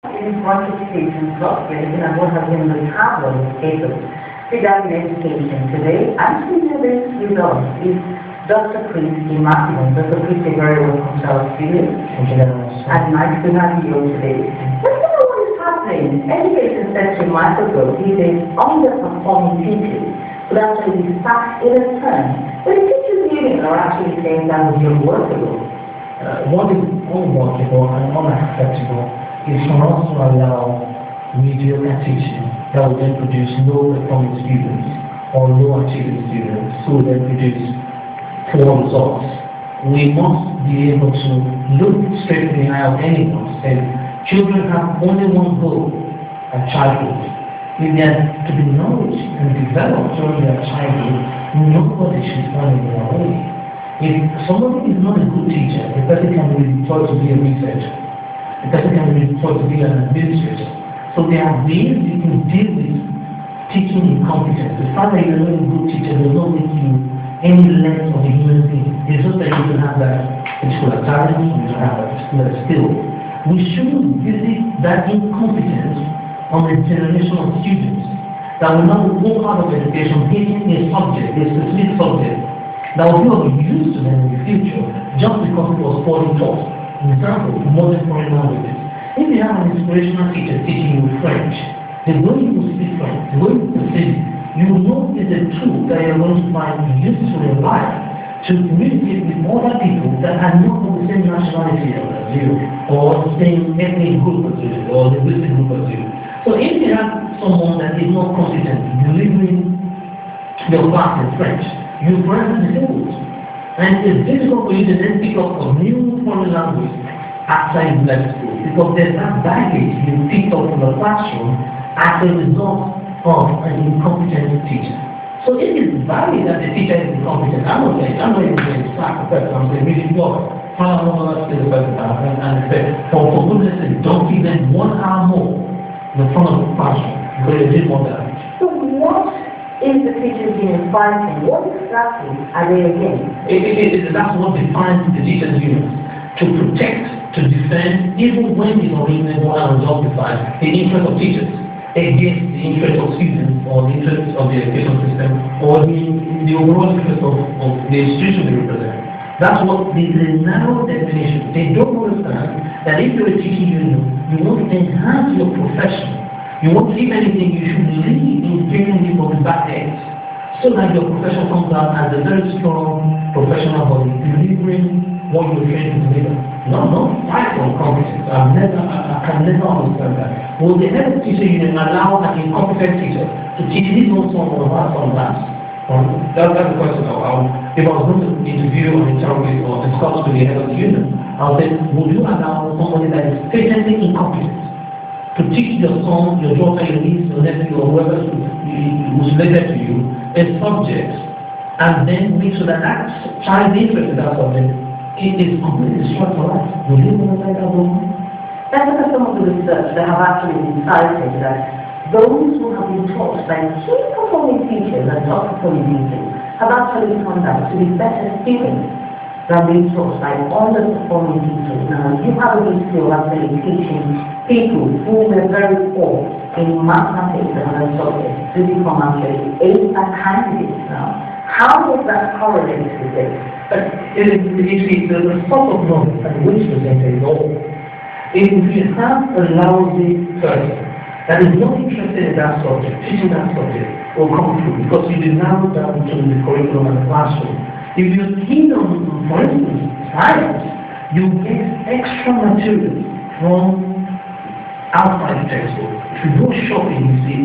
In quantification software, and what have been the travel cases regarding education today. I'm seeing this result is Dr. Chris Imafidon. Dr. Chris, a very welcome to our studio. Thank you very much. And nice to have you today. Let's know what is happening. Education sector microgrowth is an underperforming teachers could actually be sacked in a turn. But the teachers union are actually saying that was your workable. What is unworkable and unacceptable is for us to allow mediocre teaching that will then produce low performing students or low achieving students who will then produce poor results. We must be able to look straight in the eye of anyone and say children have only one goal at childhood. If they are to be nourished and developed during their childhood, nobody should fall in their way. If somebody is not a good teacher, the person can be employed to be a researcher. The person can be employed to be an administrator. So there are ways you can deal with teaching incompetence. The fact that you're not a good teacher does not make you any less of a human being. It's just that you don't have that particular talent, you don't have that particular skill. We shouldn't visit that incompetence on the generation of students that will not go out of education hating a subject, a specific subject, that will be of use to them in the future just because it was poorly taught. For example, modern foreign languages. If you have an inspirational teacher teaching you French, the way you speak French, the way you perceive, you will know it's a tool that you're going to find useful in life to communicate with other people that are not of the same nationality as you, or the same ethnic group as you, or linguistic group as you. So if you have someone that is not competent delivering your class in French, you grant disabled. And it's difficult for you to then pick up a new foreign language after you left school, because there's that baggage you picked up from the classroom as a result of an incompetent teacher. So it is valid that the teacher is incompetent. I'm not even saying sack the person. I'm saying really what? Find out what else the person and say, for goodness sake, don't give them 1 hour more in front of the classroom because they did more damage. So what is the teachers union fighting? What exactly are they against? That's what defines the teachers union. To protect, to defend, even when it's unreasonable and unjustified, the interest of teachers against the interest of students or the interest of the education system or the overall interest of the institution they represent. That's what the narrow definition. They don't understand that if you're a teaching union, you want to enhance your profession. You want to, if anything, you should lead in bringing people to back ends so that your profession comes out as a very strong professional body delivering what you're trained to deliver. No, fight for competence. I can never understand that. Will the head of teacher union allow an incompetent teacher to teach his own son or her son class? That's the question. If I was going to interview or interrogate or discuss with the head of the union, I would say, would you allow somebody that is patently incompetent to teach your son, your daughter, your niece, your nephew, or whoever who's related to you a subject, and then make sure that that child is interested in that subject? It is completely destroyed for life. Will you want to say that woman? That's because some of the research that have actually been cited that those who have been taught by key performing teachers and top performing teachers have actually turned out to be better students than being taught by underperforming teachers. Now, you have a history of actually teaching people who were very poor in mathematics and other subjects to become actually a candidates now. How does that correlate with this? But it is the sort of knowledge and which presented all. If you have a lousy person that is not interested in that subject, teaching that subject will come through because you did narrow down to the curriculum and the classroom. If you're keen on, for instance, science, you get extra material from outside the textbook. If you go shopping, you see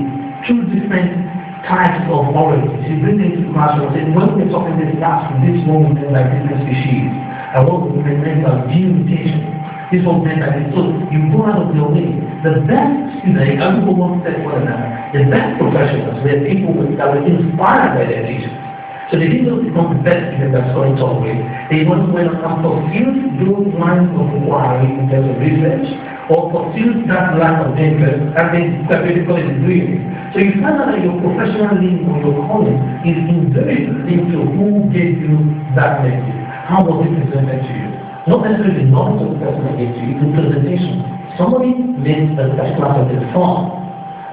two different types of origins. You bring them to the classroom and say, when we're talking this class from this moment like different species, and what we meant as demutation, this was meant like this. So you go out of your way. The best students, you can't go one step further, the best professionals were people that were inspired by their teachers. So they didn't just become the best students that saw it all way. They also went on and pursued those lines of inquiry in terms of research, or pursued that line of interest, and they basically doing it. So you find out that your professional link or your calling is invariably linked to who gave you that message. How was it presented to you? Not necessarily the knowledge of the person that gave to you, the presentation. somebody makes a particular of the form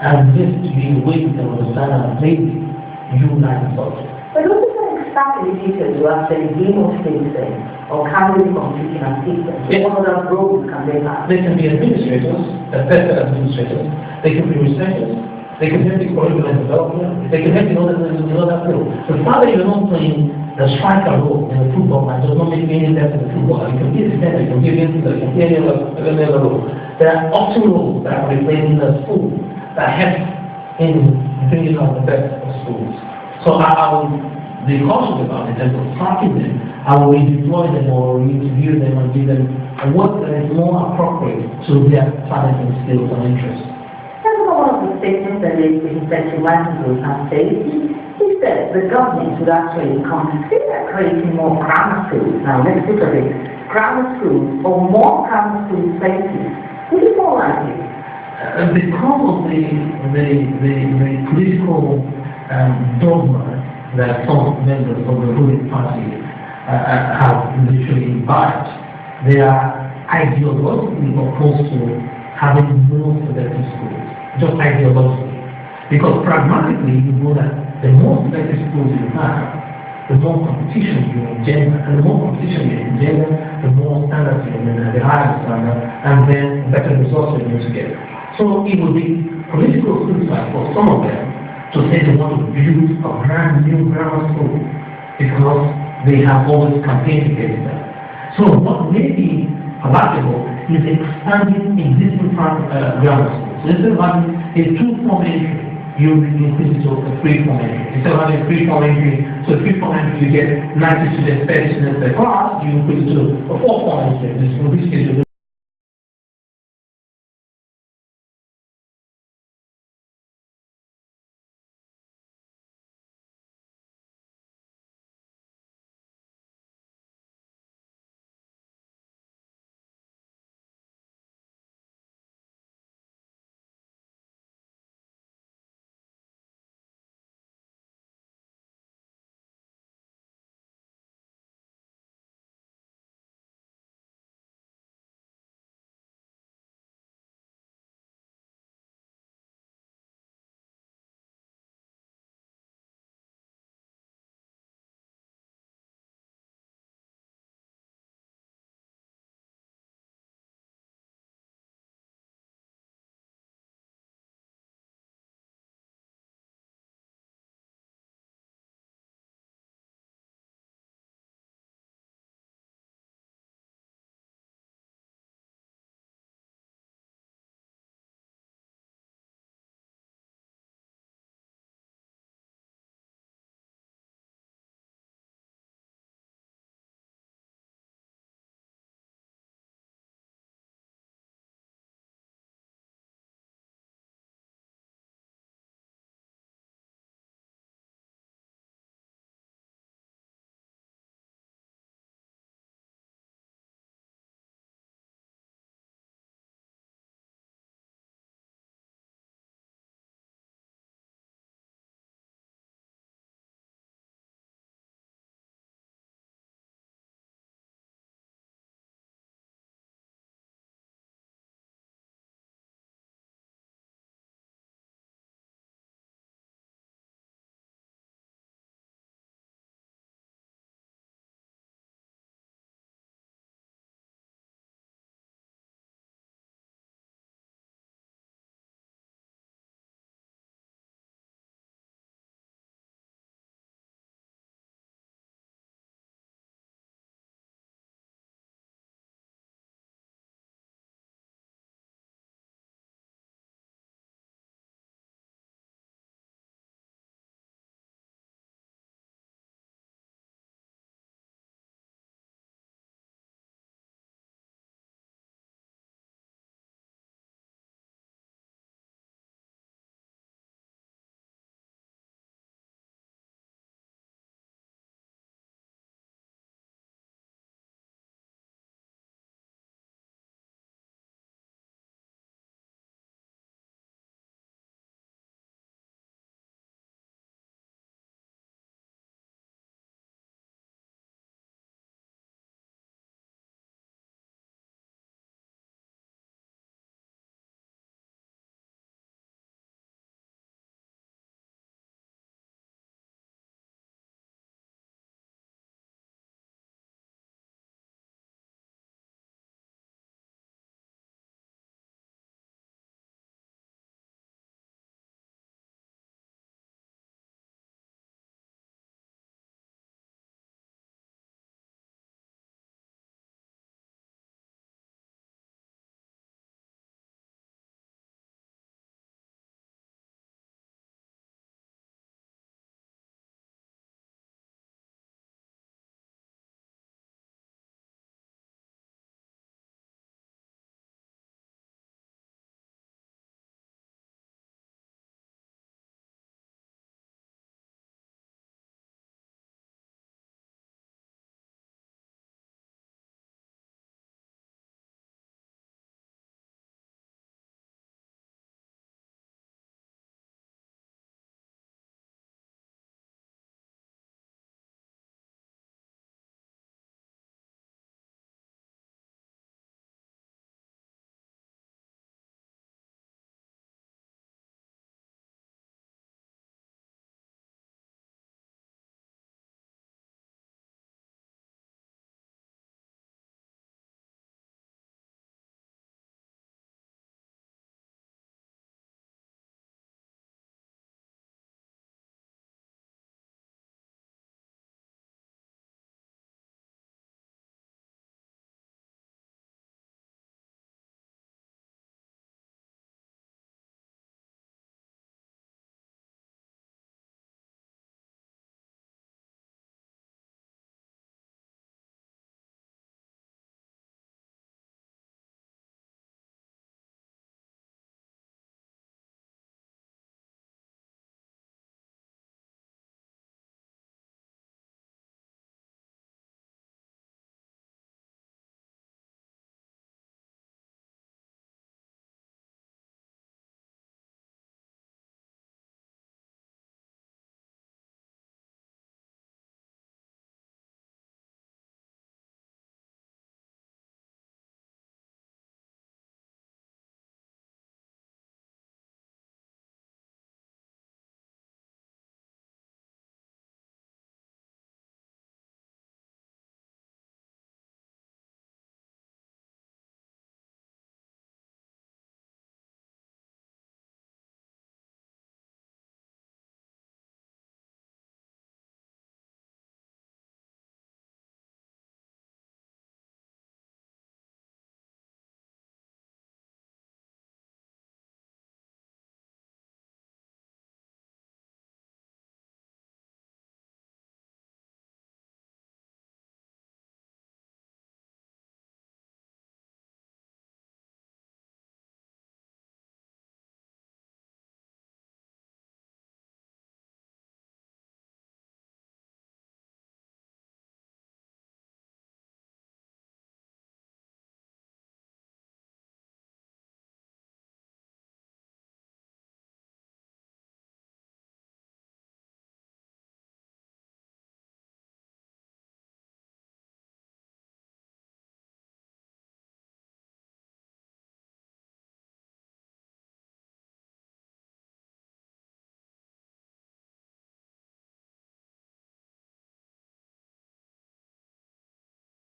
and this to be a way to understand and maybe you like the subject. But don't you expect in the future to actually demonstrate things or carry from teaching and teaching? So what other roles can they have? They can be administrators, effective administrators, they can be researchers, they can help in curriculum development, they can help in other field. The fact that you're not playing the striker role in the football match does not make you any better in the football. You can be a defender, you can be a midfielder, you can be any other role. There are optional roles that are played in the school that help in bringing out the best of schools. So I will be cautious about it, and tracking them. I will redeploy them or review them and give them what is more appropriate to their talent and skills and interests. That's one of the statements that is in Central Management has said. He said the government should actually consider creating more grammar schools. Now let's look at it. Grammar schools or more grammar school places. Would you more like it? Because of the political dogma that some members of the ruling party have literally imbibed, they are ideologically opposed to having more selective schools, just ideologically. Because pragmatically, you know that the more selective schools you have, the more competition you engender, and the more competition you engender, the more standards you engender, the higher standard, and then better results you're going to get. So it would be political suicide for some of them to say they want to build a brand new grammar school because they have always campaigned against that. So what may be palatable is expanding existing grammar schools. So instead of having a two-form entry, you increase it to a three-form entry. Instead of having a three-form entry, so a three-form entry you get 90 students, 30 students per class, you increase it to a four-form entry. In this case,